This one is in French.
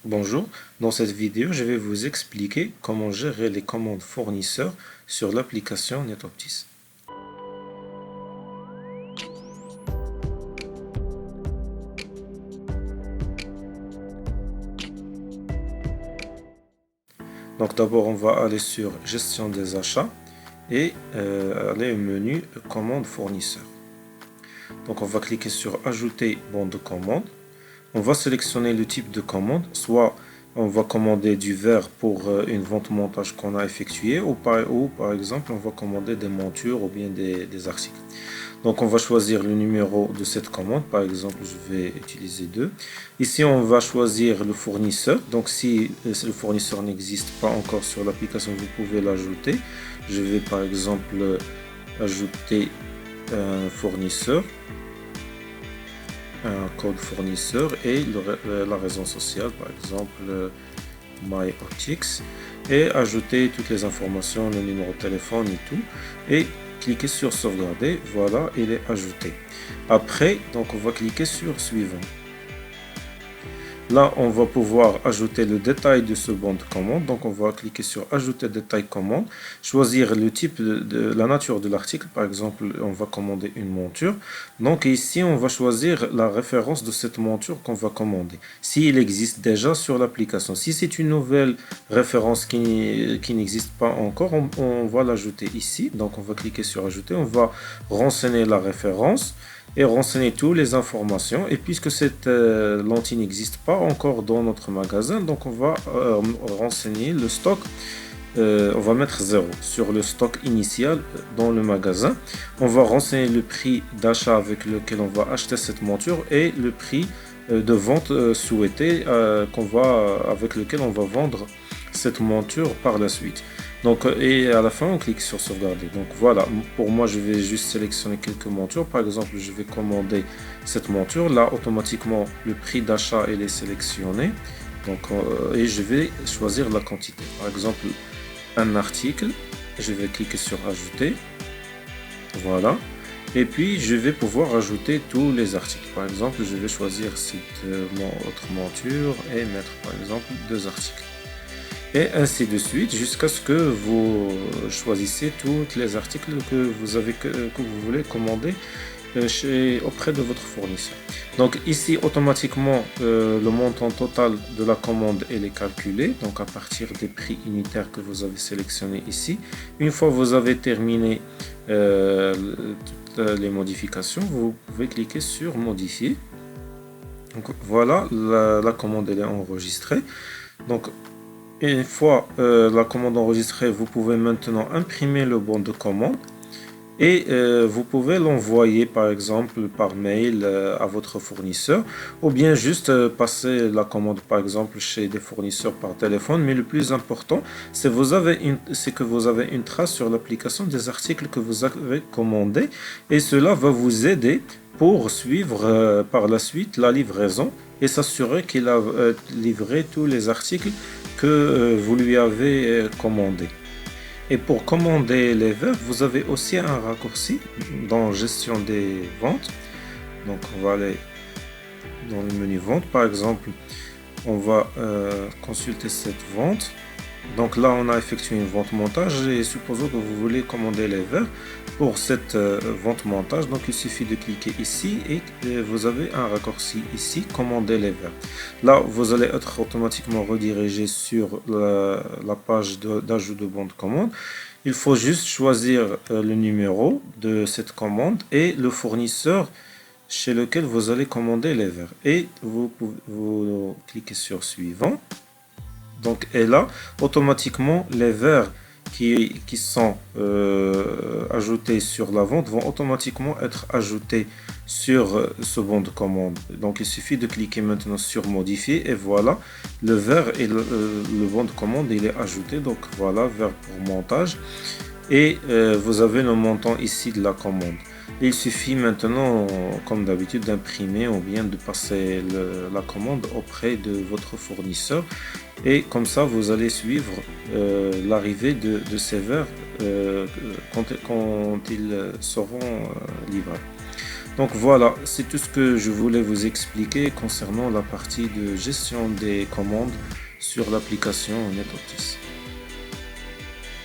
Bonjour, dans cette vidéo, je vais vous expliquer comment gérer les commandes fournisseurs sur l'application NetOptis. Donc d'abord, on va aller sur Gestion des achats et aller au menu Commandes fournisseurs. Donc on va cliquer sur Ajouter bon de commande. On va sélectionner le type de commande, soit on va commander du verre pour une vente montage qu'on a effectuée, ou par exemple on va commander des montures ou bien des articles. Donc on va choisir le numéro de cette commande, par exemple je vais utiliser 2. Ici on va choisir le fournisseur, donc si le fournisseur n'existe pas encore sur l'application, vous pouvez l'ajouter. Je vais par exemple ajouter un fournisseur, un code fournisseur et la raison sociale, par exemple MyOptics, et ajouter toutes les informations, le numéro de téléphone et tout, et cliquer sur sauvegarder. Voilà, il est ajouté. Après, donc on va cliquer sur suivant. Là, on va pouvoir ajouter le détail de ce bon de commande. Donc, on va cliquer sur Ajouter détail commande, choisir le type de la nature de l'article. Par exemple, on va commander une monture. Donc, ici, on va choisir la référence de cette monture qu'on va commander. S'il existe déjà sur l'application. Si c'est une nouvelle référence qui n'existe pas encore, on va l'ajouter ici. Donc, on va cliquer sur Ajouter. On va renseigner la référence et renseigner toutes les informations. Et puisque cette lentille n'existe pas encore dans notre magasin, donc on va renseigner le stock. On va mettre 0 sur le stock initial dans le magasin. On va renseigner le prix d'achat avec lequel on va acheter cette monture et le prix de vente souhaité avec lequel on va vendre cette monture par la suite. Donc, et à la fin, on clique sur sauvegarder. Donc voilà, pour moi, je vais juste sélectionner quelques montures. Par exemple, je vais commander cette monture. Là, automatiquement, le prix d'achat est sélectionné. Donc, et je vais choisir la quantité. Par exemple, un article. Je vais cliquer sur ajouter. Voilà. Et puis, je vais pouvoir ajouter tous les articles. Par exemple, je vais choisir cette autre monture et mettre, par exemple, 2 articles. Et ainsi de suite jusqu'à ce que vous choisissez tous les articles que vous voulez commander auprès de votre fournisseur. Donc ici automatiquement le montant total de la commande est calculé, donc à partir des prix unitaires que vous avez sélectionnés ici. Une fois que vous avez terminé toutes les modifications, vous pouvez cliquer sur modifier. Donc voilà, la commande elle est enregistrée. Donc une fois la commande enregistrée, vous pouvez maintenant imprimer le bon de commande et vous pouvez l'envoyer par exemple par mail à votre fournisseur, ou bien juste passer la commande par exemple chez des fournisseurs par téléphone. Mais le plus important, c'est que vous avez une trace sur l'application des articles que vous avez commandés, et cela va vous aider pour suivre par la suite la livraison et s'assurer qu'il a livré tous les articles que vous lui avez commandé. Et pour commander les verres, vous avez aussi un raccourci dans Gestion des ventes. Donc on va aller dans le menu Vente. Par exemple, on va consulter cette vente. Donc là, on a effectué une vente montage et supposons que vous voulez commander les verres pour cette vente montage. Donc il suffit de cliquer ici et vous avez un raccourci ici, commander les verres. Là, vous allez être automatiquement redirigé sur la page d'ajout de bon de commande. Il faut juste choisir le numéro de cette commande et le fournisseur chez lequel vous allez commander les verres. Et vous cliquez sur suivant. Donc, et là, automatiquement, les verres qui sont ajoutés sur la vente vont automatiquement être ajoutés sur ce bon de commande. Donc, il suffit de cliquer maintenant sur modifier et voilà, le verre et le bon de commande, il est ajouté. Donc, voilà, verre pour montage. Et vous avez le montant ici de la commande. Il suffit maintenant, comme d'habitude, d'imprimer ou bien de passer la commande auprès de votre fournisseur. Et comme ça, vous allez suivre l'arrivée de ces verres quand ils seront livrés. Donc voilà, c'est tout ce que je voulais vous expliquer concernant la partie de gestion des commandes sur l'application NetOptis.